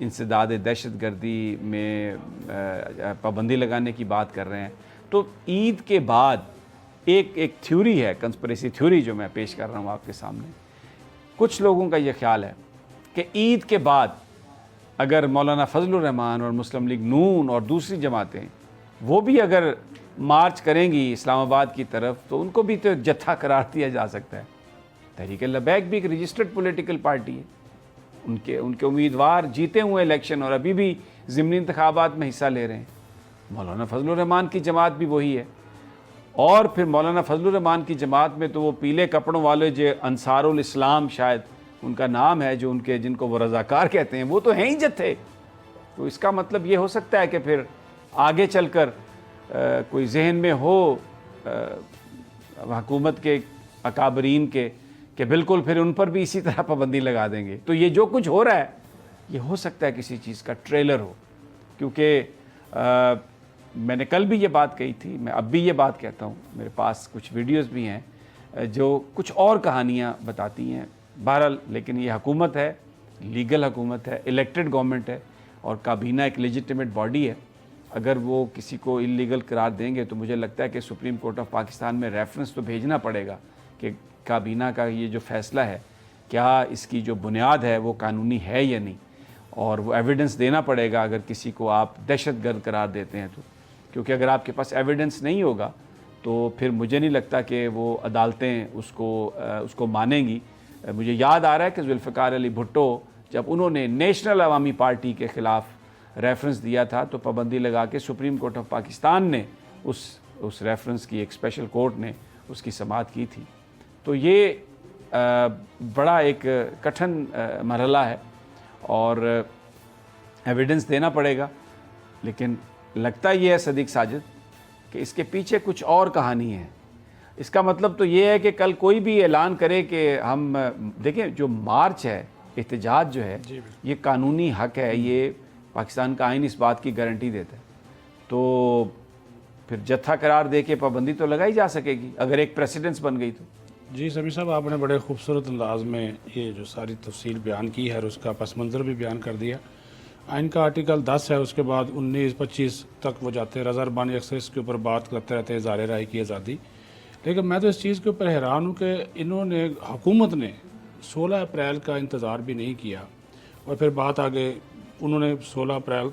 انسداد دہشت گردی میں پابندی لگانے کی بات کر رہے ہیں. تو عید کے بعد ایک تھیوری ہے, کنسپریسی تھیوری جو میں پیش کر رہا ہوں آپ کے سامنے. کچھ لوگوں کا یہ خیال ہے کہ عید کے بعد اگر مولانا فضل الرحمان اور مسلم لیگ نون اور دوسری جماعتیں وہ بھی اگر مارچ کریں گی اسلام آباد کی طرف, تو ان کو بھی تو جتھا قرار دیا جا سکتا ہے. تحریک لبیک بھی ایک رجسٹرڈ پولیٹیکل پارٹی ہے, ان کے امیدوار جیتے ہوئے الیکشن اور ابھی بھی ضمنی انتخابات میں حصہ لے رہے ہیں. مولانا فضل الرحمان کی جماعت بھی وہی ہے. اور پھر مولانا فضل الرحمان کی جماعت میں تو وہ پیلے کپڑوں والے جو انصار الاسلام شاید ان کا نام ہے, جو جن کو وہ رضاکار کہتے ہیں, وہ تو ہیں ہی جتھے. تو اس کا مطلب یہ ہو سکتا ہے کہ پھر آگے چل کر کوئی ذہن میں ہو حکومت کے اکابرین کے کہ بالکل پھر ان پر بھی اسی طرح پابندی لگا دیں گے. تو یہ جو کچھ ہو رہا ہے یہ ہو سکتا ہے کسی چیز کا ٹریلر ہو, کیونکہ میں نے کل بھی یہ بات کہی تھی, میں اب بھی یہ بات کہتا ہوں, میرے پاس کچھ ویڈیوز بھی ہیں جو کچھ اور کہانیاں بتاتی ہیں. بہرحال لیکن یہ حکومت ہے, لیگل حکومت ہے, الیکٹڈ گورنمنٹ ہے, اور کابینہ ایک لیجٹیمیٹ باڈی ہے. اگر وہ کسی کو انلیگل قرار دیں گے تو مجھے لگتا ہے کہ سپریم کورٹ آف پاکستان میں ریفرنس تو بھیجنا پڑے گا کہ کابینہ کا یہ جو فیصلہ ہے کیا اس کی جو بنیاد ہے وہ قانونی ہے یا نہیں, اور وہ ایویڈنس دینا پڑے گا اگر کسی کو آپ دہشت گرد قرار دیتے ہیں تو. کیونکہ اگر آپ کے پاس ایویڈنس نہیں ہوگا تو پھر مجھے نہیں لگتا کہ وہ عدالتیں اس کو مانیں گی. مجھے یاد آ رہا ہے کہ ذوالفقار علی بھٹو جب انہوں نے نیشنل عوامی پارٹی کے خلاف ریفرنس دیا تھا تو پابندی لگا کے سپریم کورٹ آف پاکستان نے اس ریفرنس کی ایک اسپیشل کورٹ نے اس کی سماعت کی تھی. تو یہ بڑا ایک کٹھن مرحلہ ہے اور ایویڈنس دینا پڑے گا. لیکن لگتا یہ ہے صدیق ساجد کہ اس کے پیچھے کچھ اور کہانی ہے. اس کا مطلب تو یہ ہے کہ کل کوئی بھی اعلان کرے کہ ہم دیکھیں جو مارچ ہے, احتجاج جو ہے, یہ قانونی حق ہے, یہ پاکستان کا آئین اس بات کی گارنٹی دیتا ہے. تو پھر جتھا قرار دے کے پابندی تو لگائی جا سکے گی اگر ایک پریسیڈنس بن گئی تو. جی سبھی صاحب, آپ نے بڑے خوبصورت انداز میں یہ جو ساری تفصیل بیان کی ہے اور اس کا پس منظر بھی بیان کر دیا. آئین کا آرٹیکل 10 ہے, اس کے بعد 19, 25 تک وہ جاتے ہیں. رضا ربانی اکثر اس کے اوپر بات کرتے رہتے ہیں اظہار رائے کی آزادی. لیکن میں تو اس چیز کے اوپر حیران ہوں کہ انہوں نے, حکومت نے 16 اپریل کا انتظار بھی نہیں کیا, اور پھر بات آگے انہوں نے 16 اپریل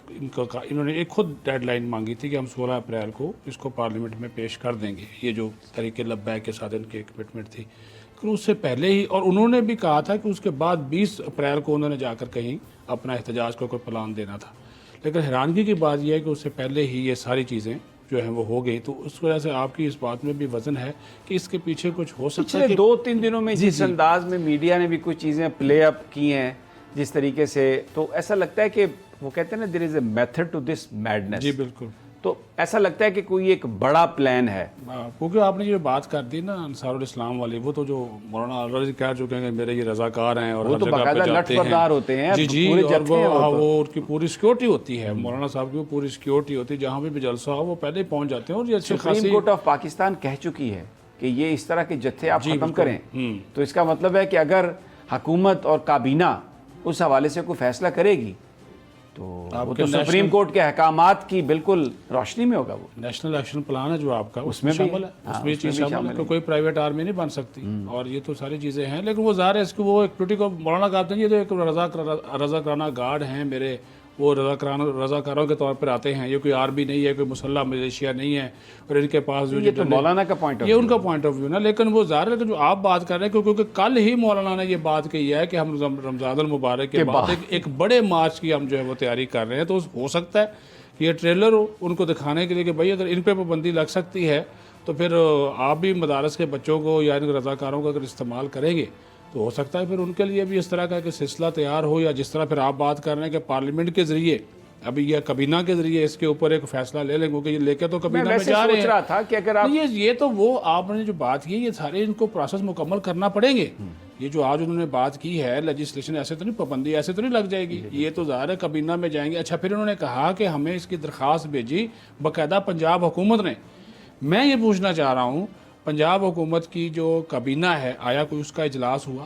انہوں نے ایک خود ڈیڈ لائن مانگی تھی کہ ہم 16 اپریل کو اس کو پارلیمنٹ میں پیش کر دیں گے. یہ جو تحریک لبیک کے ساتھ ان کی کمٹمنٹ تھی, لیکن اس سے پہلے ہی, اور انہوں نے بھی کہا تھا کہ اس کے بعد 20 اپریل کو انہوں نے جا کر کہیں اپنا احتجاج کو کوئی پلان دینا تھا. لیکن حیرانگی کی بات یہ ہے کہ اس سے پہلے ہی یہ ساری چیزیں جو ہیں وہ ہو گئی. تو اس وجہ سے آپ کی اس بات میں بھی وزن ہے کہ اس کے پیچھے کچھ ہو سکتا ہے. 2-3 دنوں میں جس انداز میں میڈیا نے بھی کچھ چیزیں پلے اپ کی ہیں جس طریقے سے, تو ایسا لگتا ہے کہ وہ کہتے ہیں نا there is a method to this madness. جی بالکل. تو ایسا لگتا ہے کہ کوئی ایک بڑا پلان ہے. کیونکہ آپ نے یہ بات کر دی نا انصار الاسلام والی, وہ تو جو مولانا الرازی کہہ چکے ہیں کہ میرے یہ رضاکار ہیں اور وہ تو باقاعدہ لٹ بردار ہوتے ہیں. جی اور وہ ان کی پوری سیکیورٹی ہوتی ہے, مولانا صاحب کی پوری سیکیورٹی ہوتی ہے, جہاں بھی جلسہ ہو وہ پہلے ہی پہنچ جاتے ہیں. اور یہ سپریم کورٹ آف پاکستان کہہ چکی ہے کہ یہ اس طرح کے جتھے آپ ختم کریں. تو اس کا مطلب ہے کہ اگر حکومت اور کابینہ اس حوالے سے کوئی فیصلہ کرے گی تو وہ تو سپریم کورٹ کے احکامات کی بالکل روشنی میں ہوگا. وہ نیشنل ایکشن پلان ہے جو آپ کا, اس میں شامل ہے, اس میں چیز شامل ہے کہ کوئی پرائیویٹ آرمی نہیں بن سکتی, اور یہ تو ساری چیزیں ہیں. لیکن وہ ظاہر ہے اس کو وہ ایک پولیٹیکل مولانا کہتے ہیں یہ تو ایک رضاکارانہ گارڈ ہیں میرے, وہ رضاکاروں کے طور پر آتے ہیں. یہ کوئی آرمی نہیں ہے, کوئی مسلح ملیشیا نہیں ہے, اور ان کے پاس جو مولانا کا پوائنٹ یہ ان کا پوائنٹ آف ویو نا. لیکن وہ ظاہر ہے کہ جو آپ بات کر رہے ہیں, کیونکہ کل ہی مولانا نے یہ بات کہی ہے کہ ہم رمضان المبارک کے بعد ایک بڑے مارچ کی ہم جو ہے وہ تیاری کر رہے ہیں. تو ہو سکتا ہے کہ یہ ٹریلر ہو ان کو دکھانے کے لیے کہ بھائی اگر ان پہ پابندی لگ سکتی ہے تو پھر آپ بھی مدارس کے بچوں کو یا ان رضاکاروں کو اگر استعمال کریں گے تو ہو سکتا ہے پھر ان کے لیے بھی اس طرح کا کہ سلسلہ تیار ہو, یا جس طرح پھر آپ بات کر رہے ہیں کہ پارلیمنٹ کے ذریعے ابھی یہ کابینہ کے ذریعے اس کے اوپر ایک فیصلہ لے لیں, کیونکہ یہ لے کے تو کابینہ میں جا رہے ہیں. تھا کہ اگر آپ یہ تو وہ آپ نے جو بات کی یہ سارے ان کو پروسیس مکمل کرنا پڑیں گے. یہ جو آج انہوں نے بات کی ہے لیجسلیشن ایسے تو نہیں, پابندی ایسے تو نہیں لگ جائے گی. یہ تو ظاہر ہے کابینہ میں جائیں گے. اچھا پھر انہوں نے کہا کہ ہمیں اس کی درخواست بھیجی باقاعدہ پنجاب حکومت نے. میں یہ پوچھنا چاہ رہا ہوں پنجاب حکومت کی جو کابینہ ہے, آیا کوئی اس کا اجلاس ہوا؟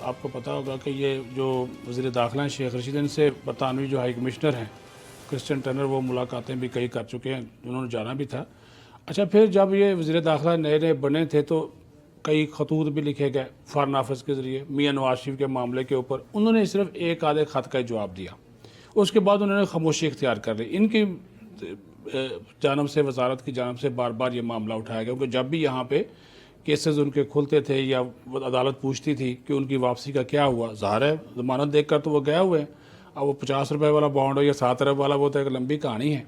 آپ کو پتہ ہوگا کہ یہ جو وزیر داخلہ ہیں شیخ رشید، ان سے برطانوی جو ہائی کمشنر ہیں کرسچن ٹرنر، وہ ملاقاتیں بھی کئی کر چکے ہیں، انہوں نے جانا بھی تھا۔ اچھا، پھر جب یہ وزیر داخلہ نئے نئے بنے تھے تو کئی خطوط بھی لکھے گئے فارن آفس کے ذریعے میاں نواز شریف کے معاملے کے اوپر، انہوں نے صرف ایک آدھے خط کا جواب دیا، اس کے بعد انہوں نے خاموشی اختیار کر لی۔ ان کی جانب سے، وزارت کی جانب سے بار بار یہ معاملہ اٹھایا گیا، کیونکہ جب بھی یہاں پہ کیسز ان کے کھلتے تھے یا عدالت پوچھتی تھی کہ ان کی واپسی کا کیا ہوا، ظاہر ہے ضمانت دیکھ کر تو وہ گئے ہوئے ہیں، اب وہ 50 روپے والا بانڈ ہو یا 7 ارب والا، وہ تو ایک لمبی کہانی ہے۔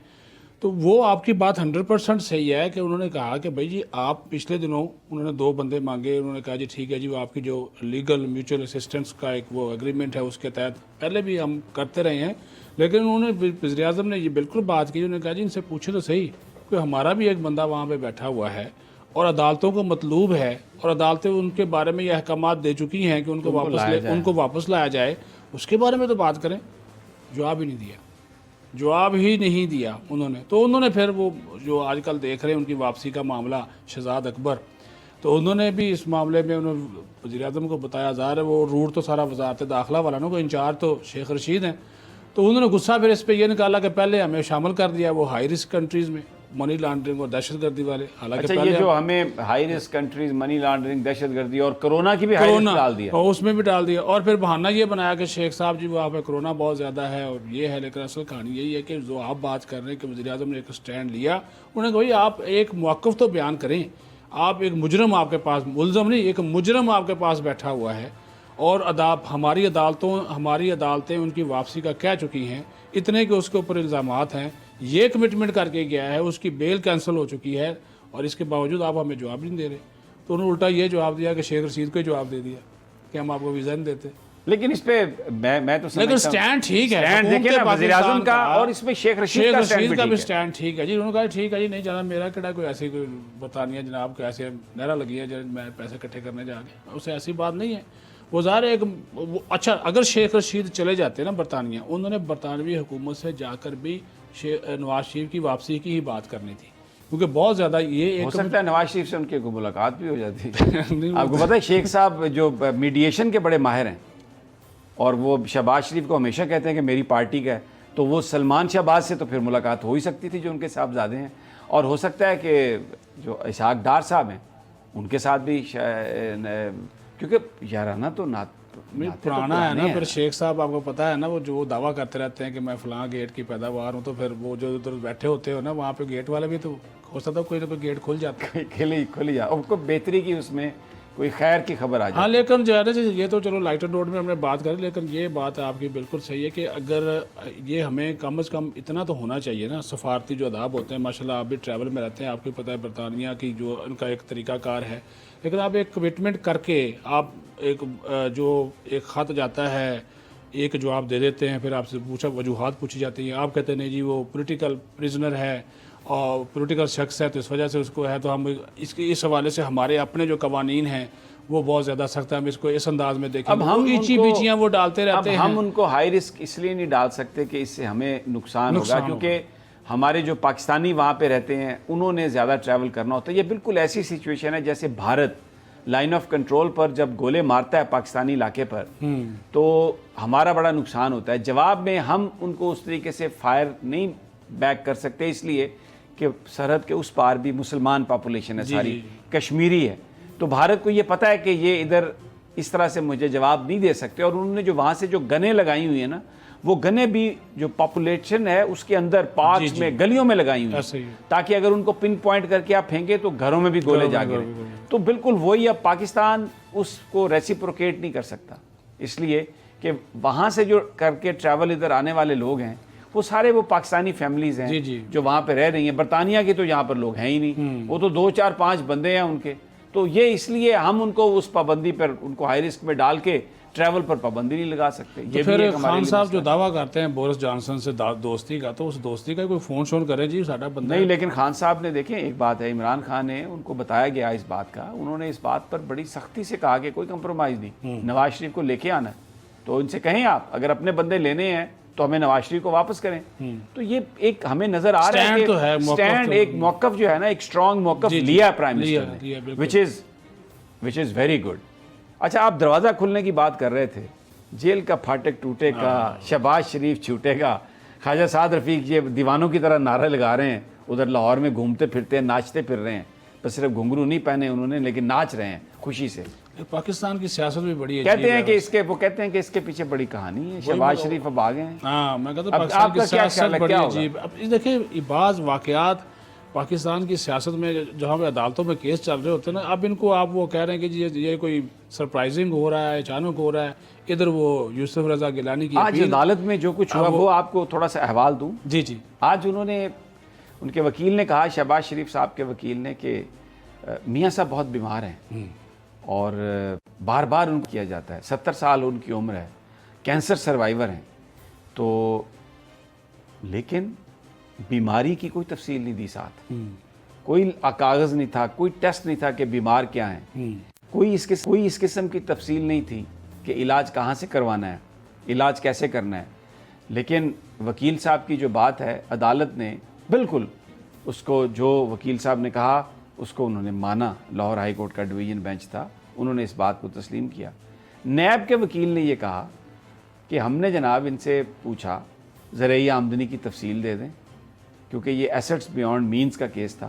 تو وہ آپ کی بات 100% صحیح ہے کہ انہوں نے کہا کہ بھائی جی آپ پچھلے دنوں انہوں نے 2 بندے مانگے، انہوں نے کہا جی ٹھیک ہے جی، وہ آپ کی جو لیگل میوچل اسسٹنس کا ایک وہ ایگریمنٹ ہے اس کے تحت پہلے بھی ہم کرتے رہے ہیں، لیکن انہوں نے وزیر اعظم نے یہ بالکل بات کی، انہوں نے کہا جی ان سے پوچھے تو صحیح کہ ہمارا بھی ایک بندہ وہاں پہ بیٹھا ہوا ہے اور عدالتوں کو مطلوب ہے، اور عدالتیں ان کے بارے میں یہ احکامات دے چکی ہیں کہ ان کو واپس لایا جائے، اس کے بارے میں تو بات کریں۔ جواب ہی نہیں دیا، جواب ہی نہیں دیا انہوں نے۔ تو انہوں نے پھر وہ جو آج کل دیکھ رہے ہیں ان کی واپسی کا معاملہ، شہزاد اکبر، تو انہوں نے بھی اس معاملے میں انہوں نے وزیر اعظم کو بتایا، ظاہر ہے وہ روٹ تو سارا وزارت داخلہ والا نا، کو انچارج تو شیخ رشید ہیں، تو انہوں نے غصہ پھر اس پہ یہ نکالا کہ پہلے ہمیں شامل کر دیا وہ ہائی رسک کنٹریز میں، منی لانڈرنگ اور دہشت گردی والے، حالانکہ اچھا یہ جو ہمیں high risk countries, money laundering, دہشت گردی اور کرونا کی بھی ہائی رسک ڈال دیا، اور اس میں بھی ڈال دیا، اور پھر بہانہ یہ بنایا کہ شیخ صاحب جی وہاں پہ کرونا بہت زیادہ ہے اور یہ ہے، لیکن اصل کہانی یہی ہے کہ جو آپ بات کر رہے ہیں کہ وزیر اعظم نے ایک سٹینڈ لیا، انہوں نے کہا بھائی آپ ایک موقف تو بیان کریں، آپ ایک مجرم، آپ کے پاس ملزم نہیں، ایک مجرم آپ کے پاس بیٹھا ہوا ہے، اور ہماری عدالتیں ان کی واپسی کا کہہ چکی ہیں، اتنے کہ اس کے اوپر الزامات ہیں، یہ کمٹمنٹ کر کے گیا ہے، اس کی بیل کینسل ہو چکی ہے، اور اس کے باوجود آپ ہمیں جواب نہیں دے رہے۔ تو انہوں نے الٹا یہ جواب دیا کہ شیخ رشید کو جواب دے دیا کہ ہم آپ کو ویزا نہیں دیتے۔ لیکن اس پہ میں تو لیکن سٹینڈ ٹھیک ہے، سٹینڈ دیکھیں نا وزیر اعظم کا، اور اس میں شیخ رشید کا بھی سٹینڈ ٹھیک ہے جی۔ انہوں نے کہا ٹھیک ہے جی، نہیں جانا، میرا کہڑا کوئی ایسی کوئی برطانیہ جناب کو ایسے نعرہ لگی ہے جب میں پیسے اکٹھے کرنے جا کے، اسے ایسی بات نہیں ہے۔ وہ ظاہر ایک اچھا، اگر شیخ رشید چلے جاتے نا برطانیہ، انہوں نے برطانوی حکومت سے جا کر بھی نواز شریف کی واپسی کی ہی بات کرنی تھی، کیونکہ بہت زیادہ یہ ہو سکتا ہے نواز شریف سے ان کی کوئی ملاقات بھی ہو جاتی ہے۔ آپ کو پتہ ہے شیخ صاحب جو میڈیشن کے بڑے ماہر ہیں، اور وہ شہباز شریف کو ہمیشہ کہتے ہیں کہ میری پارٹی کا ہے، تو وہ سلمان شہباز سے تو پھر ملاقات ہو ہی سکتی تھی جو ان کے صاحبزادے ہیں، اور ہو سکتا ہے کہ جو اسحاق ڈار صاحب ہیں ان کے ساتھ بھی، کیونکہ یارانہ تو پرانا ہے نا۔ پھر شیخ صاحب آپ کو پتہ ہے نا، وہ جو دعویٰ کرتے رہتے ہیں کہ میں فلاں گیٹ کی پیداوار ہوں، تو پھر وہ جو ادھر بیٹھے ہوتے ہو نا وہاں پہ گیٹ والے بھی، تو ہو سکتا ہے کوئی نہ کوئی گیٹ کھل جاتا ہے، کھل جا، اور کوئی بہتری کی اس میں کوئی خیر کی خبر آ جائے۔ ہاں، لیکن جو ہے نا یہ تو چلو لائٹر روڈ میں ہم نے بات کری، لیکن یہ بات آپ کی بالکل صحیح ہے کہ اگر یہ ہمیں کم از کم اتنا تو ہونا چاہیے نا، سفارتی جو آداب ہوتے ہیں، ماشاءاللہ آپ بھی ٹریول میں رہتے ہیں، آپ کو پتہ ہے برطانیہ کی جو ان کا ایک طریقہ کار ہے، لیکن آپ ایک کمٹمنٹ کر کے آپ ایک خط جاتا ہے، ایک جواب دے دیتے ہیں، پھر آپ سے وجوہات پوچھی جاتی ہیں، آپ کہتے ہیں نہیں جی وہ پولیٹیکل پریزنر ہے اور پولیٹیکل شخص ہے تو اس وجہ سے اس کو ہے، تو ہم اس حوالے سے ہمارے اپنے جو قوانین ہیں وہ بہت زیادہ سخت ہے، ہم اس کو اس انداز میں دیکھیں۔ اب ہم ایچی بیچیاں وہ ڈالتے رہتے ہیں، ہم ان کو ہائی رسک اس لیے نہیں ڈال سکتے کہ اس سے ہمیں نقصان ہوگا، کیونکہ ہمارے جو پاکستانی وہاں پہ رہتے ہیں انہوں نے زیادہ ٹریول کرنا ہوتا ہے۔ یہ بالکل ایسی سچویشن ہے جیسے بھارت لائن آف کنٹرول پر جب گولے مارتا ہے پاکستانی علاقے پر تو ہمارا بڑا نقصان ہوتا ہے، جواب میں ہم ان کو اس طریقے سے فائر نہیں بیک کر سکتے، اس لیے کہ سرحد کے اس پار بھی مسلمان پاپولیشن ہے، ساری کشمیری ہے، تو بھارت کو یہ پتہ ہے کہ یہ ادھر اس طرح سے مجھے جواب نہیں دے سکتے، اور انہوں نے جو وہاں سے جو گنیں لگائی ہوئی ہیں نا، وہ گنیں بھی جو پاپولیشن ہے اس کے اندر پارکس میں، گلیوں میں لگائی ہوئی ہیں، تاکہ اگر ان کو پن پوائنٹ کر کے آپ پھینکیں تو گھروں میں بھی گولے جا گریں۔ تو بالکل وہی، اب پاکستان اس کو ریسیپروکیٹ نہیں کر سکتا، اس لیے کہ وہاں سے جو کر کے ٹریول ادھر آنے والے لوگ ہیں وہ سارے وہ پاکستانی فیملیز ہیں جو وہاں پہ رہ رہی ہیں، برطانیہ کے تو یہاں پر لوگ ہیں ہی نہیں، وہ تو 2 4 5 بندے ہیں ان کے، تو یہ اس لیے ہم ان کو اس پابندی پر، ان کو ہائی رسک میں ڈال کے ٹریول پر پابندی نہیں لگا سکتے۔ یہ پھر خان صاحب جو دعویٰ کرتے ہیں بورس جانسن سے دوستی کا، تو اس دوستی کا کوئی فون شون کرے جی ساڈا بندہ نہیں، لیکن خان صاحب نے دیکھیں ایک بات ہے، عمران خان نے ان کو بتایا گیا اس بات کا، انہوں نے اس بات پر بڑی سختی سے کہا کہ کوئی کمپرومائز نہیں، نواز شریف کو لے کے آنا ہے، تو ان سے کہیں آپ اگر اپنے بندے لینے ہیں تو ہمیں نواز شریف کو واپس کریں۔ تو یہ ایک ہمیں نظر آ رہا ہے کہ سٹینڈ، ایک موقف جو ہے نا، ایک اسٹرانگ موقف لیا ہے پرائم منسٹر نے، which is very good. اچھا آپ دروازہ کھلنے کی بات کر رہے تھے, جیل کا پھاٹک ٹوٹے گا, شہباز شریف چھوٹے گا, خواجہ سعد رفیق یہ دیوانوں کی طرح نعرے لگا رہے ہیں, ادھر لاہور میں گھومتے پھرتے ہیں, ناچتے پھر رہے ہیں, بس صرف گھنگرو نہیں پہنے انہوں نے لیکن ناچ رہے ہیں خوشی سے. پاکستان کی سیاست بھی بڑی ہے, کہتے ہیں کہ وہ کہتے ہیں کہ اس کے پیچھے بڑی کہانی ہے, شہباز شریف اب آگے ہیں. ہاں میں کہتا ہوں پاکستان کی سیاست بڑی عجیب. اب دیکھیں بعض واقعات پاکستان کی سیاست میں جہاں پہ عدالتوں میں کیس چل رہے ہوتے ہیں نا, اب ان کو آپ وہ کہہ رہے ہیں کہ جی یہ کوئی سرپرائزنگ ہو رہا ہے, اچانک ہو رہا ہے. ادھر وہ یوسف رضا گیلانی کی آج عدالت میں جو کچھ ہوا وہ آپ کو تھوڑا سا احوال دوں. جی جی. آج انہوں نے, ان کے وکیل نے کہا, شہباز شریف صاحب کے وکیل نے, کہ میاں صاحب بہت بیمار ہیں اور بار بار ان کو کیا جاتا ہے, 70 سال ان کی عمر ہے, کینسر سروائیور ہیں, تو لیکن بیماری کی کوئی تفصیل نہیں دی ساتھ, کوئی کاغذ نہیں تھا, کوئی ٹیسٹ نہیں تھا کہ بیمار کیا ہیں, کوئی اس قسم کی تفصیل نہیں تھی کہ علاج کہاں سے کروانا ہے, علاج کیسے کرنا ہے. لیکن وکیل صاحب کی جو بات ہے, عدالت نے بالکل اس کو, جو وکیل صاحب نے کہا اس کو انہوں نے مانا. لاہور ہائی کورٹ کا ڈویژن بینچ تھا, انہوں نے اس بات کو تسلیم کیا. نیب کے وکیل نے یہ کہا کہ ہم نے جناب ان سے پوچھا زرعی آمدنی کی تفصیل دے دیں, کیونکہ یہ ایسٹس بیونڈ مینز کا کیس تھا,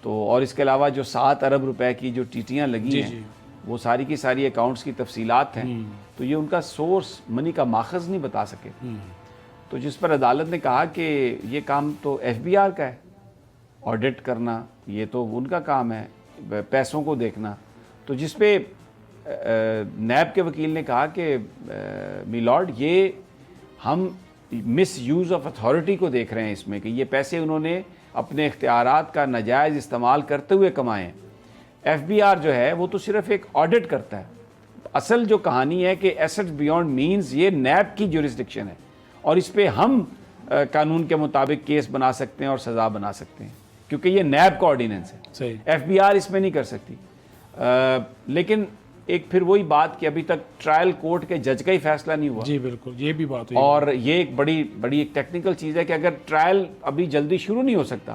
تو اور اس کے علاوہ جو 7 ارب روپے کی جو ٹیٹیاں لگی ہیں وہ ساری کی ساری اکاؤنٹس کی تفصیلات ہیں, تو یہ ان کا سورس منی کا ماخذ نہیں بتا سکے. تو جس پر عدالت نے کہا کہ یہ کام تو ایف بی آر کا ہے, آڈٹ کرنا یہ تو ان کا کام ہے, پیسوں کو دیکھنا. تو جس پہ نیب کے وکیل نے کہا کہ می لارڈ یہ ہم مس یوز آف اتھارٹی کو دیکھ رہے ہیں اس میں, کہ یہ پیسے انہوں نے اپنے اختیارات کا ناجائز استعمال کرتے ہوئے کمائے ہیں. ایف بی آر جو ہے وہ تو صرف ایک آڈٹ کرتا ہے. اصل جو کہانی ہے کہ ایسٹ بیونڈ مینز یہ نیب کی جورسڈکشن ہے, اور اس پہ ہم قانون کے مطابق کیس بنا سکتے ہیں اور سزا بنا سکتے ہیں, کیونکہ یہ نیب کا آرڈیننس ہے. ایف بی آر اس میں نہیں کر سکتی. لیکن ایک پھر وہی بات کہ ابھی تک ٹرائل کورٹ کے جج کا ہی فیصلہ نہیں ہوا. جی بالکل, یہ بھی بات ہے. اور یہ ایک بڑی ایک ٹیکنیکل چیز ہے کہ اگر ٹرائل ابھی جلدی شروع نہیں ہو سکتا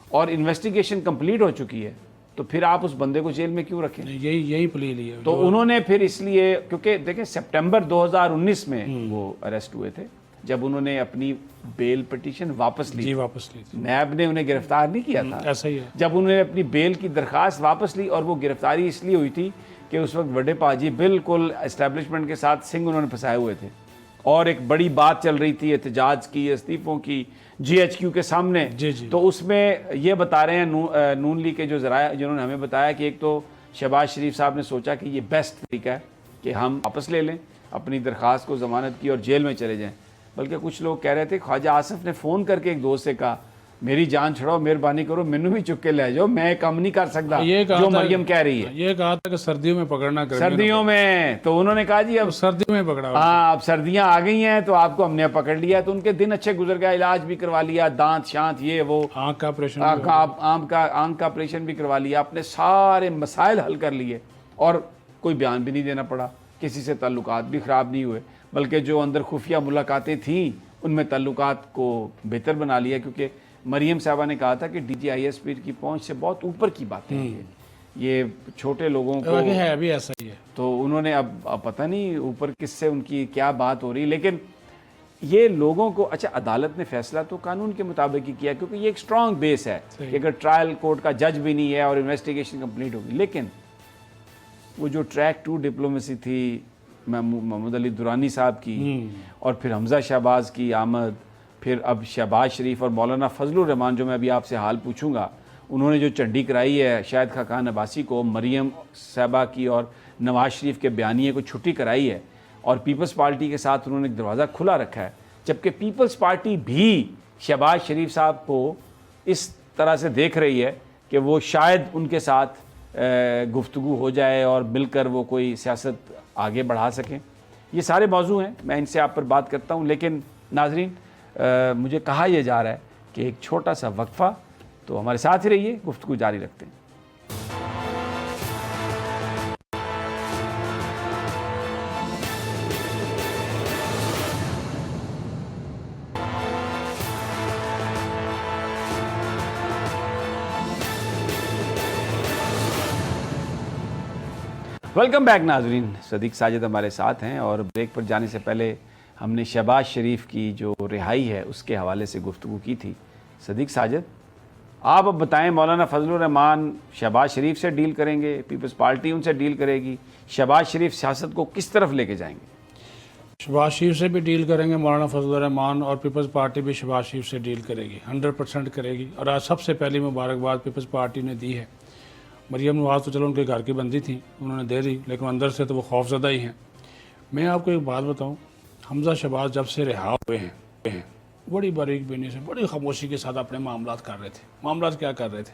اور انویسٹیگیشن کمپلیٹ ہو چکی ہے تو پھر آپ اس بندے کو جیل میں کیوں رکھیں. یہی پلی لی ہے. تو انہوں نے پھر اس لیے, کیونکہ دیکھیں سپٹمبر 2019 میں وہ اریسٹ ہوئے تھے, جب انہوں نے اپنی بیل پٹیشن واپس لی. جی واپس لی. نیب نے انہیں گرفتار نہیں کیا تھا, ایسا ہی ہے. جب انہوں نے اپنی بیل کی درخواست واپس لی, اور وہ گرفتاری اس لیے ہوئی تھی کہ اس وقت وڈے پاجی بالکل اسٹیبلشمنٹ کے ساتھ سنگ انہوں نے پھنسائے ہوئے تھے, اور ایک بڑی بات چل رہی تھی احتجاج کی, استعفوں کی, جی ایچ کیو کے سامنے. تو اس میں یہ بتا رہے ہیں نون لیگ کے جو ذرائع جنہوں نے ہمیں بتایا کہ ایک تو شہباز شریف صاحب نے سوچا کہ یہ بیسٹ طریقہ ہے کہ ہم واپس لے لیں اپنی درخواست کو, ضمانت کی, اور جیل میں چلے جائیں. بلکہ کچھ لوگ کہہ رہے تھے خواجہ آصف نے فون کر کے ایک دوست سے کہا میری جان چھڑاؤ, مہربانی کرو, مینوں بھی چک کے لے جاؤ, میں کام نہیں کر سکتا جو مریم کہہ رہی ہے. یہ کہا تھا کہ سردیوں میں پکڑنا, سردیوں میں, تو انہوں نے کہا جی اب سردیوں میں پکڑا. ہاں اب سردیاں آ گئی ہیں تو آپ کو ہم نے پکڑ لیا. تو ان کے دن اچھے گزر گیا, علاج بھی کروا لیا, دانت شانت یہ وہ, آنکھ کا آپریشن, آنکھ کا آپریشن بھی کروا لیا, اپنے سارے مسائل حل کر لیے, اور کوئی بیان بھی نہیں دینا پڑا, کسی سے تعلقات بھی خراب نہیں ہوئے, بلکہ جو اندر خفیہ ملاقاتیں تھیں ان میں تعلقات کو بہتر بنا لیا. کیونکہ مریم صاحبہ نے کہا تھا کہ D G I S P کی پہنچ سے بہت اوپر کی باتیں ہیں, یہ چھوٹے لوگوں کو ہے, ابھی ایسا ہی ہے. تو انہوں نے اب پتہ نہیں اوپر کس سے ان کی کیا بات ہو رہی, لیکن یہ لوگوں کو, اچھا عدالت نے فیصلہ تو قانون کے مطابق ہی کیا, کیونکہ یہ ایک اسٹرانگ بیس ہے کہ اگر ٹرائل کورٹ کا جج بھی نہیں ہے اور انویسٹیگیشن کمپلیٹ ہوگی. لیکن وہ جو ٹریک 2 ڈپلومیسی تھی محمود علی درانی صاحب کی, اور پھر حمزہ شہباز کی آمد, پھر اب شہباز شریف اور مولانا فضل الرحمان, جو میں ابھی آپ سے حال پوچھوں گا, انہوں نے جو چنڈی کرائی ہے شاہد خاقان عباسی کو, مریم صاحبہ کی اور نواز شریف کے بیانیے کو چھٹی کرائی ہے, اور پیپلز پارٹی کے ساتھ انہوں نے ایک دروازہ کھلا رکھا ہے, جبکہ پیپلز پارٹی بھی شہباز شریف صاحب کو اس طرح سے دیکھ رہی ہے کہ وہ شاید ان کے ساتھ گفتگو ہو جائے اور مل کر وہ کوئی سیاست آگے بڑھا سکیں. یہ سارے موضوع ہیں, میں ان سے آپ پر بات کرتا ہوں, لیکن ناظرین مجھے کہا یہ جا رہا ہے کہ ایک چھوٹا سا وقفہ, تو ہمارے ساتھ ہی رہیے, گفتگو جاری رکھتے ہیں. ویلکم بیک ناظرین، صدیق ساجد ہمارے ساتھ ہیں اور بریک پر جانے سے پہلے ہم نے شہباز شریف کی جو رہائی ہے اس کے حوالے سے گفتگو کی تھی۔ صدیق ساجد، آپ اب بتائیں، مولانا فضل الرحمان شہباز شریف سے ڈیل کریں گے، پیپلز پارٹی ان سے ڈیل کرے گی، شہباز شریف سیاست کو کس طرف لے کے جائیں گے؟ شہباز شریف سے بھی ڈیل کریں گے مولانا فضل الرحمان، اور پیپلز پارٹی بھی شہباز شریف سے ڈیل کرے گی، 100% کرے گی۔ اور آج سب سے پہلی مبارکباد پیپلز پارٹی نے دی ہے۔ مریم نواز تو چلو ان کے گھر کی بندی تھی، انہوں نے دے دی، لیکن اندر سے تو وہ خوف زدہ ہی ہیں۔ میں آپ کو ایک بات بتاؤں، حمزہ شہباز جب سے رہا ہوئے ہیں بڑی باریک بینی سے، بڑی خاموشی کے ساتھ اپنے معاملات کر رہے تھے۔ معاملات کیا کر رہے تھے؟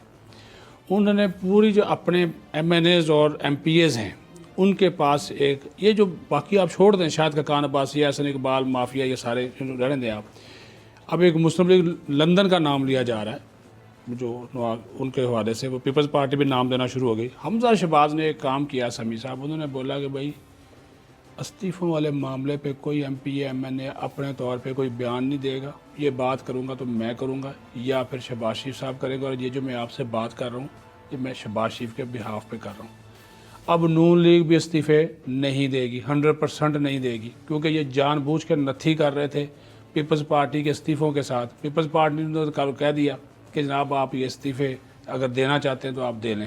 انہوں نے پوری جو اپنے ایم این ایز اور ایم پی ایز ہیں ان کے پاس ایک، یہ جو باقی آپ چھوڑ دیں، شاہد کاکان عباسی، احسن اقبال، مافیا، یہ سارے رہنے دیں آپ، اب ایک مسلم لیگ لندن کا نام لیا جا رہا ہے جو ان کے حوالے سے، وہ پیپلز پارٹی بھی نام دینا شروع ہو گئی۔ حمزہ شہباز نے ایک کام کیا سمیع صاحب، انہوں نے بولا کہ بھائی استعفوں والے معاملے پہ کوئی ایم پی ایم این اے اپنے طور پہ کوئی بیان نہیں دے گا، یہ بات کروں گا تو میں کروں گا یا پھر شہباز شریف صاحب کرے گا، اور یہ جو میں آپ سے بات کر رہا ہوں یہ میں شہباز شریف کے بہاف پہ کر رہا ہوں۔ اب نون لیگ بھی استعفے نہیں دے گی، 100% نہیں دے گی، کیونکہ یہ جان بوجھ کے نتھی کر رہے تھے پیپلز پارٹی کے استعفوں کے ساتھ۔ پیپلز پارٹی نے تو کہہ دیا کہ جناب آپ یہ استعفے اگر دینا چاہتے ہیں تو آپ دے لیں۔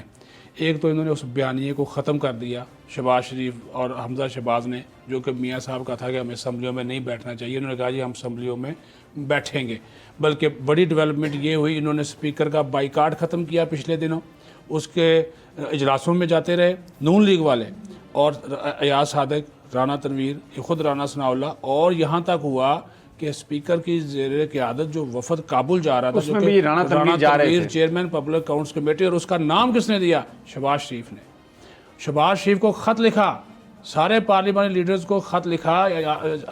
ایک تو انہوں نے اس بیانیے کو ختم کر دیا شہباز شریف اور حمزہ شہباز نے، جو کہ میاں صاحب کا تھا کہ ہمیں اسمبلیوں میں نہیں بیٹھنا چاہیے، انہوں نے کہا جی ہم اسمبلیوں میں بیٹھیں گے۔ بلکہ بڑی ڈیولپمنٹ یہ ہوئی، انہوں نے اسپیکر کا بائیکاٹ ختم کیا پچھلے دنوں، اس کے اجلاسوں میں جاتے رہے نون لیگ والے، اور ایاز صادق، رانا تنویر، خود رانا ثناء اللہ، اور یہاں تک ہوا کہ اسپیکر کی زیر قیادت جو وفد کابل جا رہا تھا، اس میں بھی رانا تنویر جا رہے تھے، چیئرمین پبلک اکاؤنٹس کمیٹی، اور اس کا نام کس نے دیا؟ شہباز شریف نے۔ شہباز شریف کو خط لکھا، سارے پارلیمانی لیڈرز کو خط لکھا،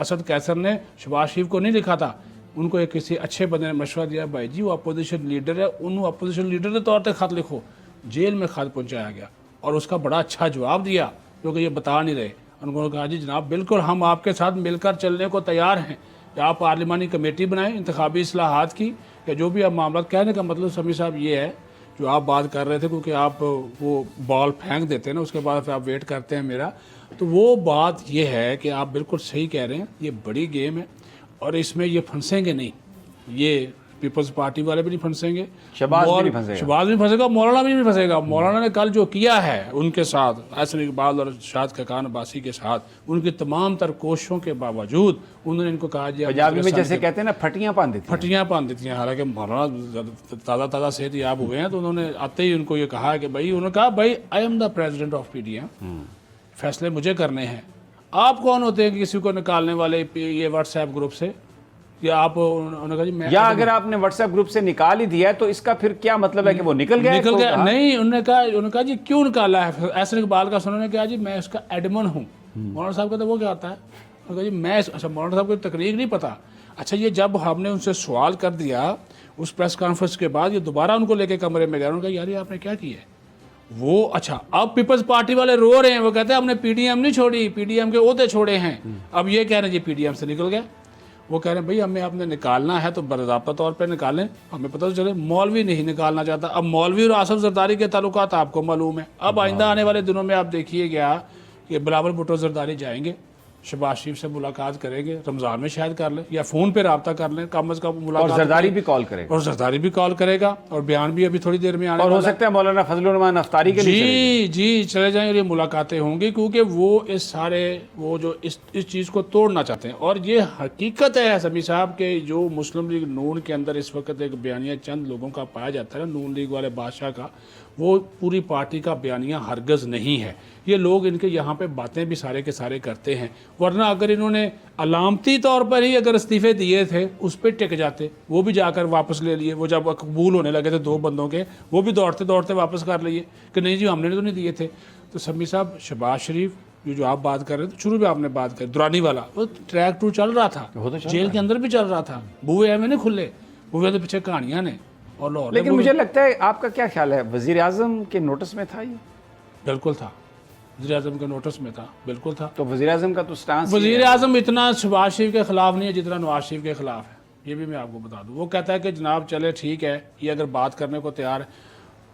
اسد قیصر نے شہباز شریف کو نہیں لکھا تھا، ان کو ایک کسی اچھے بندے نے مشورہ دیا، بھائی جی وہ اپوزیشن لیڈر ہے، انہوں اپوزیشن لیڈر کے طور پہ خط لکھو۔ جیل میں خط پہنچایا گیا اور اس کا بڑا اچھا جواب دیا، کیونکہ یہ بتا نہیں رہے۔ انہوں نے کہا جی جناب بالکل ہم آپ کے ساتھ مل کر چلنے کو تیار ہیں، کہ آپ پارلیمانی کمیٹی بنائیں انتخابی اصلاحات کی، کہ جو بھی آپ معاملات، کہنے کا مطلب سمیع صاحب یہ ہے جو آپ بات کر رہے تھے، کیونکہ آپ وہ بال پھینک دیتے ہیں نا، اس کے بعد پھر آپ ویٹ کرتے ہیں میرا، تو وہ بات یہ ہے کہ آپ بالکل صحیح کہہ رہے ہیں، یہ بڑی گیم ہے اور اس میں یہ پھنسیں گے نہیں، یہ پیپلز پارٹی والے بھی نہیں پھنسیں گے، شہباز بھی نہیں پھنسے گا، شہباز بھی پھنسے گا، مولانا بھی نہیں پھنسے گا۔ مولانا نے کل جو کیا ہے ان کے ساتھ، احسن اقبال اور شاہد کاکان عباسی کے ساتھ، ان کی تمام تر کوششوں کے باوجود انہوں نے ان کو کہا جی پنجابی میں جیسے کہتے ہیں نا پھٹیاں باندھ دیتی ہیں، پھٹیاں باندھ دیتی ہیں۔ حالانکہ مولانا تازہ صحت یاب ہوئے ہیں، تو انہوں نے آتے ہی ان کو یہ کہا کہ بھائی، انہوں نے کہا بھائی I am the president of P D M, فیصلے مجھے کرنے ہیں، آپ کون ہوتے ہیں کہ کسی کو نکالنے والے یہ واٹس ایپ گروپ سے؟ یا آپ، انہوں نے کہا جی میں، یا اگر آپ نے واٹس ایپ گروپ سے نکال ہی دیا ہے تو اس کا پھر کیا مطلب ہے کہ وہ نکل گیا؟ نہیں، انہوں نے کہا جی کیوں نکالا ہے؟ احسن اقبال کا انہوں نے کہا جی میں اس کا ایڈمن ہوں۔ مولانا صاحب کہتے وہ کیا ہوتا ہے؟ انہوں نے کہا جی میں، اچھا مولانا صاحب کو تقریر نہیں پتا۔ اچھا یہ جب ہم نے ان سے سوال کر دیا اس پریس کانفرنس کے بعد، یہ دوبارہ ان کو لے کے کمرے میں گیا، انہوں نے کہا یار یہ آپ نے کیا کیا ہے؟ وہ اچھا اب پیپلز پارٹی والے رو رہے ہیں، وہ کہتے ہیں ہم نے پی ڈی ایم نہیں چھوڑی، پی ڈی ایم کے عہدے چھوڑے ہیں۔ اب یہ کہہ رہے ہیں جی پی ڈی ایم سے نکل گئے، وہ کہہ رہے ہیں بھائی ہمیں آپ نے نکالنا ہے تو باضابطہ طور پہ نکالیں، ہمیں پتہ تو چلے۔ مولوی نہیں نکالنا چاہتا، اب مولوی اور آصف زرداری کے تعلقات آپ کو معلوم ہے، اب آئندہ آنے والے دنوں میں آپ دیکھیے گا کہ بلاول بھٹو زرداری جائیں گے، شہباز شریف سے ملاقات کریں گے، رمضان میں شاید کر لیں یا فون پہ رابطہ کر لیں، کم از کم ملاقات، اور زرداری بھی کال کرے گا، اور زرداری بھی کال کرے گا، اور بیان بھی ابھی تھوڑی دیر میں آنے اور ہو سکتا ہے مولانا فضل الرحمان افطاری کے لیے جی چلے جائیں، اور یہ ملاقاتیں ہوں گی، کیونکہ وہ اس سارے وہ جو اس چیز کو توڑنا چاہتے ہیں۔ اور یہ حقیقت ہے سمیع صاحب کہ جو مسلم لیگ نون کے اندر اس وقت ایک بیانیہ چند لوگوں کا پایا جاتا ہے نا، نون لیگ والے بادشاہ کا، وہ پوری پارٹی کا بیانیہ ہرگز نہیں ہے۔ یہ لوگ ان کے یہاں پہ باتیں بھی سارے کے سارے کرتے ہیں، ورنہ اگر انہوں نے علامتی طور پر ہی اگر استعفے دیے تھے اس پہ ٹک جاتے، وہ بھی جا کر واپس لے لیے، وہ جب قبول ہونے لگے تھے دو بندوں کے، وہ بھی دوڑتے دوڑتے واپس کر لیے کہ نہیں جی ہم نے تو نہیں دیے تھے۔ تو سمیع صاحب شہباز شریف جو آپ بات کر رہے تھے، شروع میں آپ نے بات کری درانی والا، وہ ٹریک 2 چل رہا تھا، جیل کے اندر بھی چل رہا تھا، بوئے ایویں نہیں کھلے، بوئے تو پیچھے کہانیاں نے، اور لاہور۔ لیکن مجھے لگتا ہے آپ کا کیا خیال ہے، وزیر اعظم کے نوٹس میں تھا یہ؟ بالکل تھا، وزیر اعظم کے نوٹس میں تھا، بالکل تھا۔ تو وزیر اعظم کا تو سٹانس، وزیر اعظم اتنا شہباز شریف کے خلاف نہیں ہے جتنا نواز شریف کے خلاف ہے، یہ بھی میں آپ کو بتا دوں۔ وہ کہتا ہے کہ جناب چلے ٹھیک ہے، یہ اگر بات کرنے کو تیار ہے،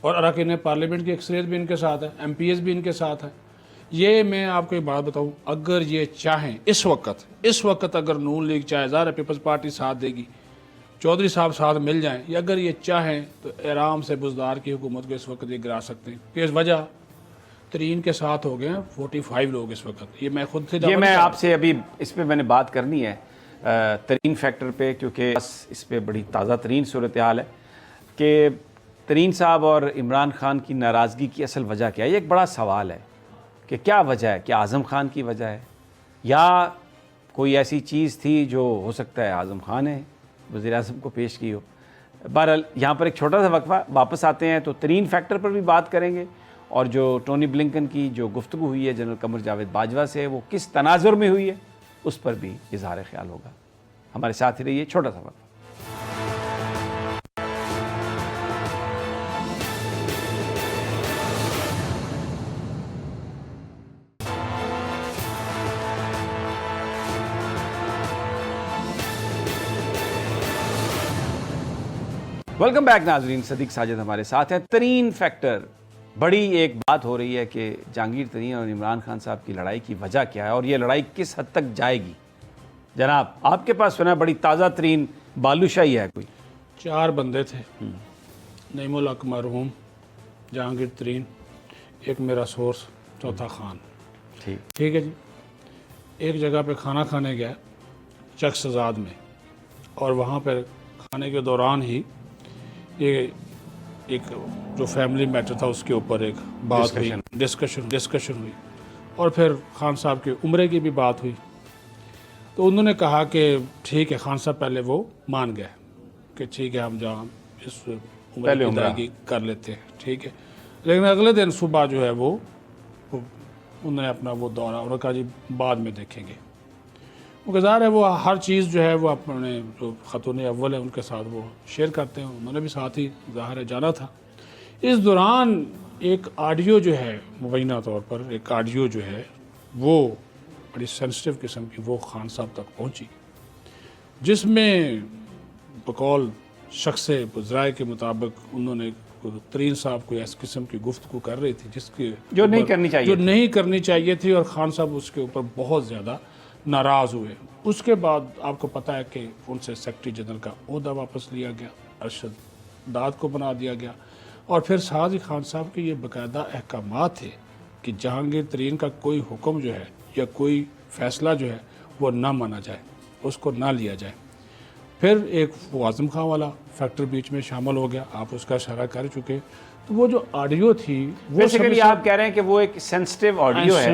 اور اراکین پارلیمنٹ کی اکثریت بھی ان کے ساتھ ہے، ایم پی ایز بھی ان کے ساتھ ہے۔ یہ میں آپ کو ایک بات بتاؤں، اگر یہ چاہیں اس وقت اگر نون لیگ چاہے، ظاہر ہے پیپلز پارٹی ساتھ دے گی، چودھری صاحب ساتھ مل جائیں، یا اگر یہ چاہیں تو آرام سے بزدار کی حکومت کو اس وقت یہ گرا سکتے ہیں، کہ اس وجہ ترین کے ساتھ ہو گئے ہیں 45 لوگ اس وقت۔ یہ میں خود سے یہ میں آپ سے ابھی اس پہ میں نے بات کرنی ہے ترین فیکٹر پہ، کیونکہ اس پہ بڑی تازہ ترین صورتحال ہے کہ ترین صاحب اور عمران خان کی ناراضگی کی اصل وجہ کیا ہے۔ یہ ایک بڑا سوال ہے کہ کیا وجہ ہے، کیا اعظم خان کی وجہ ہے یا کوئی ایسی چیز تھی جو ہو سکتا ہے اعظم خان نے وزیر اعظم کو پیش کی ہو۔ بہرحال یہاں پر ایک چھوٹا سا وقفہ، واپس آتے ہیں تو ترین فیکٹر پر بھی بات کریں گے، اور جو ٹونی بلنکن کی جو گفتگو ہوئی ہے جنرل قمر جاوید باجوہ سے، وہ کس تناظر میں ہوئی ہے، اس پر بھی اظہار خیال ہوگا۔ ہمارے ساتھ ہی رہیے، چھوٹا سا وقفہ۔ ویلکم بیک ناظرین، صدیق ساجد ہمارے ساتھ ہیں۔ ترین فیکٹر، بڑی ایک بات ہو رہی ہے کہ جہانگیر ترین اور عمران خان صاحب کی لڑائی کی وجہ کیا ہے اور یہ لڑائی کس حد تک جائے گی۔ جناب آپ کے پاس سنا بڑی تازہ ترین بالوشاہی ہے کوئی؟ 4 بندے تھے، نعیم الحق مرحوم، جہانگیر ترین، ایک میرا سورس، چوتھا خان۔ ٹھیک ہے جی۔ ایک جگہ پہ کھانا کھانے گیا چکس آزاد میں، اور وہاں پہ کھانے کے دوران ہی یہ ایک جو فیملی میٹر تھا اس کے اوپر ایک بات ہوئی، ڈسکشن ہوئی، اور پھر خان صاحب کے عمرے کی بھی بات ہوئی۔ تو انہوں نے کہا کہ ٹھیک ہے، خان صاحب پہلے وہ مان گئے کہ ٹھیک ہے ہم جہاں اس عمرے کی ادائیگی کر لیتے ہیں، ٹھیک ہے۔ لیکن اگلے دن صبح جو ہے وہ انہوں نے اپنا وہ دورہ، انہوں نے کہا جی بعد میں دیکھیں گے۔ کیونکہ ظاہر ہے وہ ہر چیز جو ہے وہ اپنے جو خاتون اول ہیں ان کے ساتھ وہ شیئر کرتے ہیں، انہوں نے بھی ساتھ ہی ظاہر ہے جانا تھا۔ اس دوران ایک آڈیو جو ہے، مبینہ طور پر ایک آڈیو جو ہے وہ بڑی سینسٹیو قسم کی وہ خان صاحب تک پہنچی، جس میں بقول شخص ذرائع کے مطابق انہوں نے ترین صاحب کو اس قسم کی گفتگو کر رہی تھی جس کی جو نہیں کرنی چاہیے تھی، اور خان صاحب اس کے اوپر بہت زیادہ ناراض ہوئے۔ اس کے بعد آپ کو پتہ ہے کہ ان سے سیکرٹری جنرل کا عہدہ واپس لیا گیا، ارشد داد کو بنا دیا گیا، اور پھر ساتھ ہی خان صاحب کے یہ باقاعدہ احکامات تھے کہ جہانگیر ترین کا کوئی حکم جو ہے یا کوئی فیصلہ جو ہے وہ نہ مانا جائے، اس کو نہ لیا جائے۔ پھر ایک وہ اعظم خان والا فیکٹر بیچ میں شامل ہو گیا، آپ اس کا اشارہ کر چکے۔ تو وہ جو آڈیو تھی وہ بیسیکلی آپ کہہ رہے ہیں کہ وہ ایک سینسٹیو آڈیو ہے،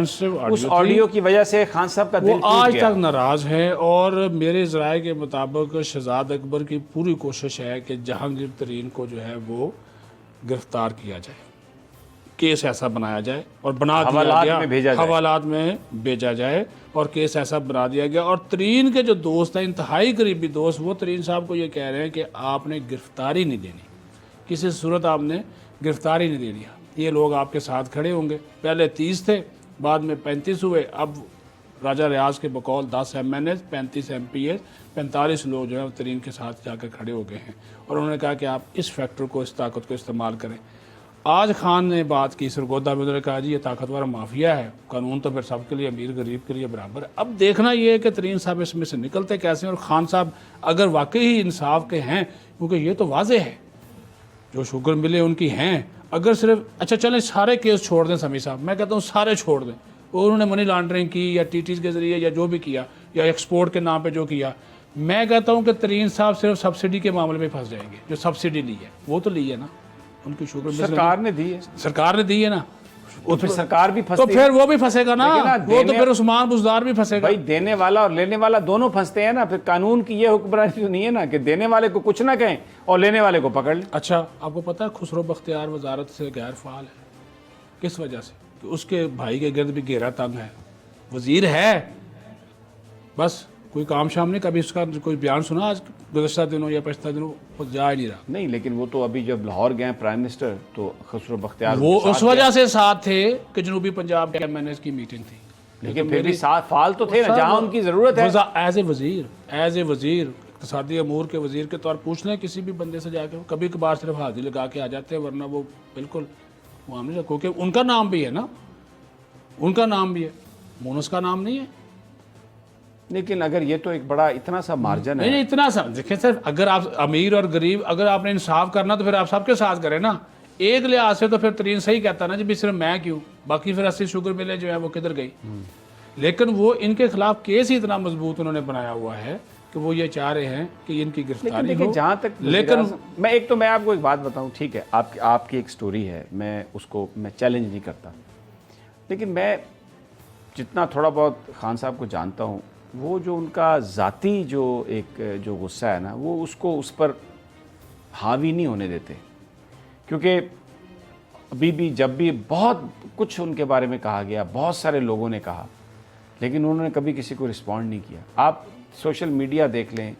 اس آڈیو کی وجہ سے خان صاحب کا دل ٹوٹ گیا۔ آج تک ناراض ہے، اور میرے ذرائع کے مطابق شہزاد اکبر کی پوری کوشش ہے کہ جہانگیر ترین کو جو ہے وہ گرفتار کیا جائے، کیس ایسا بنایا جائے اور بنا دیا گیا، حوالات میں بھیجا جائے اور کیس ایسا بنا دیا گیا۔ اور ترین کے جو دوست ہیں، انتہائی قریبی دوست، وہ ترین صاحب کو یہ کہہ رہے ہیں کہ آپ نے گرفتاری نہیں دینی، کسی صورت آپ نے گرفتاری نہیں دینی۔ یہ لوگ آپ کے ساتھ کھڑے ہوں گے، پہلے 30 تھے، بعد میں 35 ہوئے، اب راجہ ریاض کے بقول 10 MNAs, 35 MPAs, 45 لوگ جو ہیں ترین کے ساتھ جا کر کھڑے ہو گئے ہیں، اور انہوں نے کہا کہ آپ اس فیکٹر کو، اس طاقت کو استعمال کریں۔ آج خان نے بات کی سرگودا میں، انہوں نے کہا جی یہ طاقتور مافیا ہے، قانون تو پھر سب کے لیے، امیر غریب کے لیے برابر ہے۔ اب دیکھنا یہ ہے کہ ترین صاحب اس میں سے نکلتے کیسے ہیں، اور خان صاحب اگر واقعی ہی انصاف کے ہیں، کیونکہ یہ تو واضح ہے جو شوگر ملے ان کی ہیں، اگر صرف اچھا چلیں سارے کیس چھوڑ دیں سمیع صاحب، میں کہتا ہوں سارے چھوڑ دیں، اور انہوں نے منی لانڈرنگ کی یا ٹی ٹیز کے ذریعے یا جو بھی کیا، یا ایکسپورٹ کے نام پہ جو کیا، میں کہتا ہوں کہ ترین صاحب صرف سبسڈی کے معاملے میں پھنس جائیں گے۔ جو سبسڈی لی ہے وہ تو لی ہے نا، ان کی شوگر سرکار نے دی ہے، سرکار نے دی ہے نا، تو پھر سرکار بھی پھنستی تو پھر وہ بھی پھنسے گا نا، وہ تو پھر عثمان بزدار بھی پھنسے گا۔ بھائی دینے والا اور لینے والا دونوں پھنستے ہیں نا، پھر قانون کی یہ حکمرانی تو نہیں ہے نا کہ دینے والے کو کچھ نہ کہیں اور لینے والے کو پکڑ لیں۔ اچھا آپ کو پتہ ہے خسرو بختیار وزارت سے غیر فعال ہے، کس وجہ سے؟ کہ اس کے بھائی کے گرد بھی گھیرا تنگ ہے، وزیر ہے بس کوئی کام شام نہیں، کبھی اس کا کوئی بیان سنا آج گزشتہ دنوں یا پچھلے دنوں؟ وہ جا ہی نہیں رہا۔ نہیں لیکن وہ تو ابھی جب لاہور گئے پرائم منسٹر تو خسرو بختیار وہ اس وجہ سے ساتھ تھے کہ جنوبی پنجاب کے ایم این ایز کی میٹنگ تھی، لیکن پھر بھی ساتھ فعال تو تھے نا جہاں ان کی ضرورت ہے۔ ایز اے وزیر اقتصادی امور کے وزیر کے طور پوچھ لیں کسی بھی بندے سے جا کے, کبھی کبھار صرف حاضری لگا کے آ جاتے ہیں, ورنہ وہ بالکل وہاں نہیں, کیونکہ ان کا نام بھی ہے نا, ان کا نام بھی ہے, مونس کا نام نہیں ہے. لیکن اگر یہ تو ایک بڑا اتنا سا مارجن ہے. نہیں اتنا سا دیکھیں سر, اگر آپ امیر اور غریب, اگر آپ نے انصاف کرنا تو پھر آپ سب کے ساتھ کریں نا. ایک لحاظ سے تو پھر ترین صحیح کہتا نا جی صرف میں کیوں, باقی پھر 80 شوگر ملیں جو ہے وہ کدھر گئی. لیکن وہ ان کے خلاف کیس ہی اتنا مضبوط انہوں نے بنایا ہوا ہے کہ وہ یہ چاہ رہے ہیں کہ ان کی گرفتاری ہو. جہاں تک لیکن میں آپ کو ایک بات بتاؤں, ٹھیک ہے آپ کی ایک سٹوری ہے, میں اس کو میں چیلنج نہیں کرتا, لیکن میں جتنا تھوڑا بہت خان صاحب کو جانتا ہوں, وہ جو ان کا ذاتی جو غصہ ہے نا, وہ اس پر حاوی نہیں ہونے دیتے. کیونکہ ابھی بھی جب بھی بہت کچھ ان کے بارے میں کہا گیا, بہت سارے لوگوں نے کہا, لیکن انہوں نے کبھی کسی کو رسپونڈ نہیں کیا. آپ سوشل میڈیا دیکھ لیں,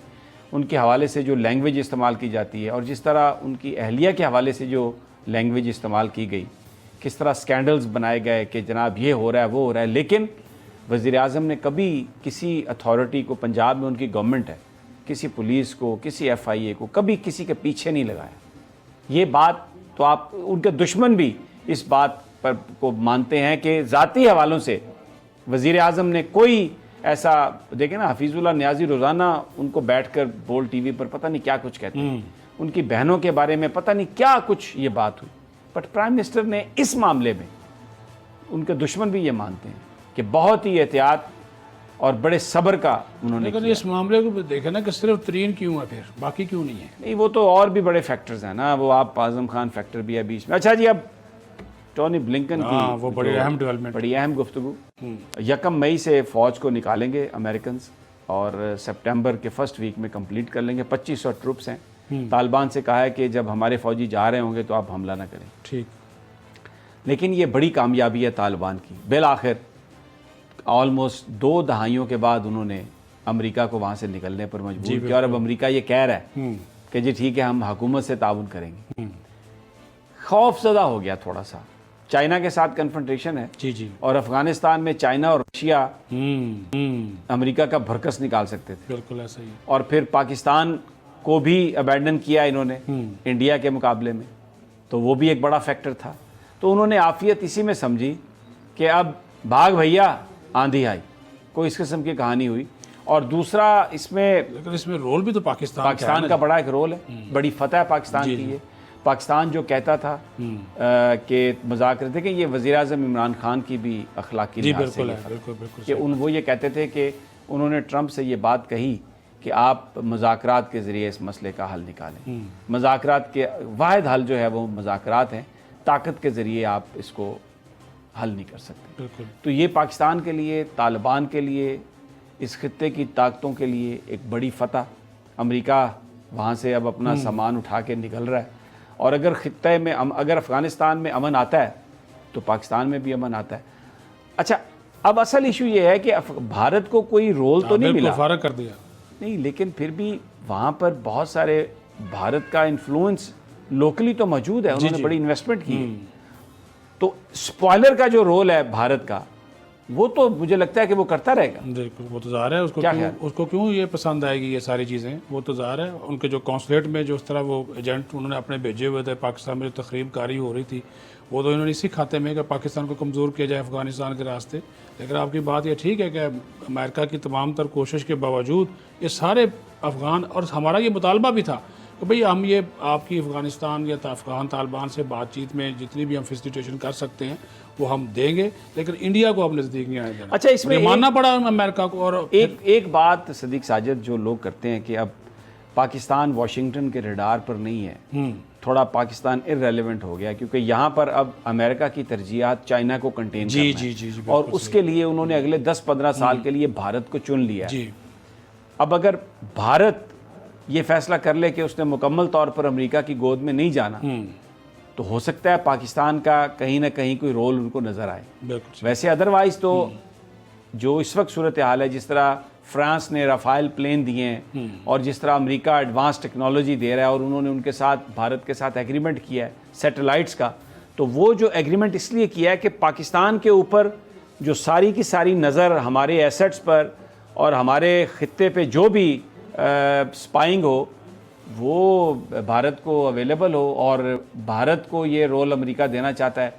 ان کے حوالے سے جو لینگویج استعمال کی جاتی ہے, اور جس طرح ان کی اہلیہ کے حوالے سے جو لینگویج استعمال کی گئی, کس طرح سکینڈلز بنائے گئے کہ جناب یہ ہو رہا ہے وہ ہو رہا ہے, لیکن وزیر اعظم نے کبھی کسی اتھارٹی کو, پنجاب میں ان کی گورنمنٹ ہے, کسی پولیس کو, کسی FIA کو کبھی کسی کے پیچھے نہیں لگایا. یہ بات تو آپ, ان کے دشمن بھی اس بات پر کو مانتے ہیں کہ ذاتی حوالوں سے وزیر اعظم نے کوئی ایسا, دیکھیں نا حفیظ اللہ نیازی روزانہ ان کو بیٹھ کر بول ٹی وی پر پتہ نہیں کیا کچھ کہتے ہیں, ان کی بہنوں کے بارے میں پتہ نہیں کیا کچھ یہ بات ہوئی. بٹ پرائم منسٹر نے اس معاملے میں, ان کے دشمن بھی یہ مانتے ہیں کہ بہت ہی احتیاط اور بڑے صبر کا انہوں نے. لیکن اس معاملے کو دیکھیں نا کہ صرف ترین کیوں ہے, پھر باقی کیوں نہیں ہے؟ نہیں, وہ تو اور بھی بڑے فیکٹرز ہیں نا, وہ آپ اعظم خان فیکٹر بھی ہے بیچ میں. اچھا جی, اب ٹونی بلنکن کی وہ بڑی اہم ڈیولپمنٹ, بڑی اہم گفتگو. 1 مئی سے فوج کو نکالیں گے امریکنز, اور سپٹمبر کے فرسٹ ویک میں کمپلیٹ کر لیں گے. 2500 ٹروپس ہیں. طالبان سے کہا ہے کہ جب ہمارے فوجی جا رہے ہوں گے تو آپ حملہ نہ کریں. ٹھیک. لیکن یہ بڑی کامیابی ہے طالبان کی. بالآخر آلموسٹ 2 دہائیوں کے بعد انہوں نے امریکہ کو وہاں سے نکلنے پر مجبور کیا, اور اب امریکہ یہ کہہ رہا ہے کہ جی ٹھیک ہے ہم حکومت سے تعاون کریں گے. خوف زدہ ہو گیا تھوڑا سا. چائنا کے ساتھ کنفرنٹیشن ہے, جی اور افغانستان میں چائنا اور رشیا امریکہ کا بھرکس نکال سکتے تھے. بالکل ایسا ہی. اور پھر پاکستان کو بھی ابینڈن کیا انہوں نے انڈیا کے مقابلے میں, تو وہ بھی ایک بڑا فیکٹر تھا. تو انہوں نے عافیت اسی میں سمجھی کہ اب بھاگ بھیا آندھی آئی, کوئی اس قسم کی کہانی ہوئی. اور دوسرا اس میں, لیکن اس میں رول بھی تو پاکستان کا بڑا ایک رول ہے, بڑی فتح ہے پاکستان کی. ہے پاکستان جو کہتا تھا کہ مذاکرات, دیکھیں یہ وزیر اعظم عمران خان کی بھی اخلاقی لحاظ سے کہ وہ یہ کہتے تھے کہ انہوں نے ٹرمپ سے یہ بات کہی کہ آپ مذاکرات کے ذریعے اس مسئلے کا حل نکالیں. مذاکرات کے واحد حل جو ہے وہ مذاکرات ہیں, طاقت کے ذریعے آپ اس کو حل نہیں کر سکتے. تو یہ پاکستان کے لیے, طالبان کے لیے, اس خطے کی طاقتوں کے لیے ایک بڑی فتح. امریکہ وہاں سے اب اپنا سامان اٹھا کے نکل رہا ہے, اور اگر خطے میں, اگر افغانستان میں امن آتا ہے تو پاکستان میں بھی امن آتا ہے. اچھا, اب اصل ایشو یہ ہے کہ بھارت کو کوئی رول تو نہیں ملا, فارغ کر دیا نہیں, لیکن پھر بھی وہاں پر بہت سارے بھارت کا انفلوئنس لوکلی تو موجود ہے, انہوں نے بڑی انویسٹمنٹ کی ہے. تو سپوائلر کا جو رول ہے بھارت کا, وہ تو مجھے لگتا ہے کہ وہ کرتا رہے گا. بالکل, وہ تو ظاہر ہے. اس کو کیوں یہ پسند آئے گی یہ ساری چیزیں, وہ تو ظاہر ہے. ان کے جو کونسلیٹ میں جو اس طرح وہ ایجنٹ انہوں نے اپنے بھیجے ہوئے تھے پاکستان میں, جو تقریب کاری ہو رہی تھی, وہ تو انہوں نے اسی کھاتے میں کہ پاکستان کو کمزور کیا جائے افغانستان کے راستے. لیکن آپ کی بات یہ ٹھیک ہے کہ امریکہ کی تمام تر کوشش کے باوجود یہ سارے افغان, اور ہمارا یہ مطالبہ بھی تھا کہ بھئی ہم یہ آپ کی افغانستان یا افغان طالبان سے بات چیت میں جتنی بھی ہم فیسیلیٹیشن کر سکتے ہیں وہ ہم دیں گے, لیکن انڈیا کو اب نزدیک نہیں آئے گا. اچھا, اس میں ماننا پڑا امریکہ کو. اور ایک بات صدیق ساجد جو لوگ کرتے ہیں کہ اب پاکستان واشنگٹن کے ریڈار پر نہیں ہے, تھوڑا پاکستان ارریلیونٹ ہو گیا, کیونکہ یہاں پر اب امریکہ کی ترجیحات چائنا کو کنٹین کرنا ہے, اور اس کے لیے انہوں نے اگلے 10-15 سال کے لیے بھارت کو چن لیا ہے. اب اگر بھارت یہ فیصلہ کر لے کہ اس نے مکمل طور پر امریکہ کی گود میں نہیں جانا, تو ہو سکتا ہے پاکستان کا کہیں نہ کہیں کوئی رول ان کو نظر آئے. ویسے ادروائز تو جو اس وقت صورتحال ہے, جس طرح فرانس نے رافائل پلین دیے ہیں, اور جس طرح امریکہ ایڈوانس ٹیکنالوجی دے رہا ہے, اور انہوں نے ان کے ساتھ بھارت کے ساتھ ایگریمنٹ کیا ہے سیٹلائٹس کا, تو وہ جو ایگریمنٹ اس لیے کیا ہے کہ پاکستان کے اوپر جو ساری کی ساری نظر ہمارے ایسٹس پر اور ہمارے خطے پہ جو بھی اسپائنگ ہو وہ بھارت کو اویلیبل ہو، اور بھارت کو یہ رول امریکہ دینا چاہتا ہے،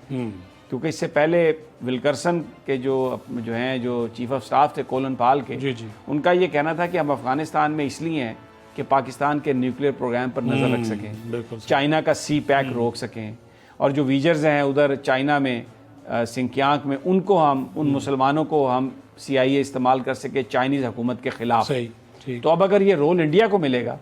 کیونکہ اس سے پہلے ولکرسن کے جو ہیں جو چیف آف سٹاف تھے کولن پال کے، ان کا یہ کہنا تھا کہ ہم افغانستان میں اس لیے ہیں کہ پاکستان کے نیوکلیئر پروگرام پر نظر رکھ سکیں، چائنا کا سی پیک روک سکیں، اور جو ویجرز ہیں ادھر چائنا میں سنکیانگ میں، ان کو ہم ان مسلمانوں کو ہم CIA استعمال کر سکے چائنیز حکومت کے خلاف۔ تو اب اگر یہ رول انڈیا کو ملے گا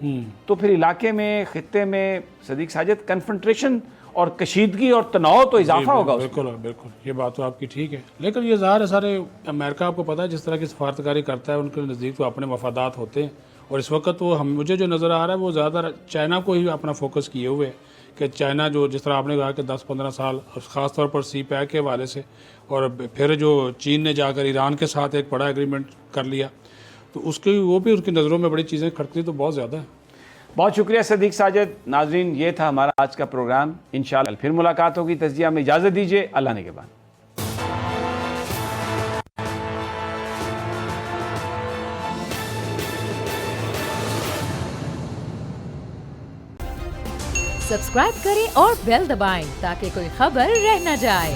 تو پھر علاقے میں، خطے میں صدیق ساجد، کنفرنٹریشن اور کشیدگی اور تناؤ تو اضافہ ہوگا۔ بالکل بالکل، یہ بات تو آپ کی ٹھیک ہے، لیکن یہ ظاہر ہے سارے امریکہ آپ کو پتہ ہے جس طرح کی سفارتکاری کرتا ہے، ان کے نزدیک تو اپنے مفادات ہوتے ہیں، اور اس وقت وہ مجھے جو نظر آ رہا ہے وہ زیادہ چائنا کو ہی اپنا فوکس کیے ہوئے ہے، کہ چائنا جو جس طرح آپ نے کہا کہ 10-15 سال خاص طور پر سی پیک کے حوالے سے، اور پھر جو چین نے جا کر ایران کے ساتھ ایک بڑا ایگریمنٹ کر لیا، تو اس کی وہ بھی اس کی نظروں میں بڑی چیزیں کھٹتی تو بہت زیادہ ہیں۔ بہت شکریہ صدیق ساجد۔ ناظرین، یہ تھا ہمارا آج کا پروگرام، انشاءاللہ پھر ملاقات ہوگی۔ تجزیہ میں اجازت دیجیے، اللہ نگہبان۔ سبسکرائب کریں اور بیل دبائیں تاکہ کوئی خبر رہ نہ جائے۔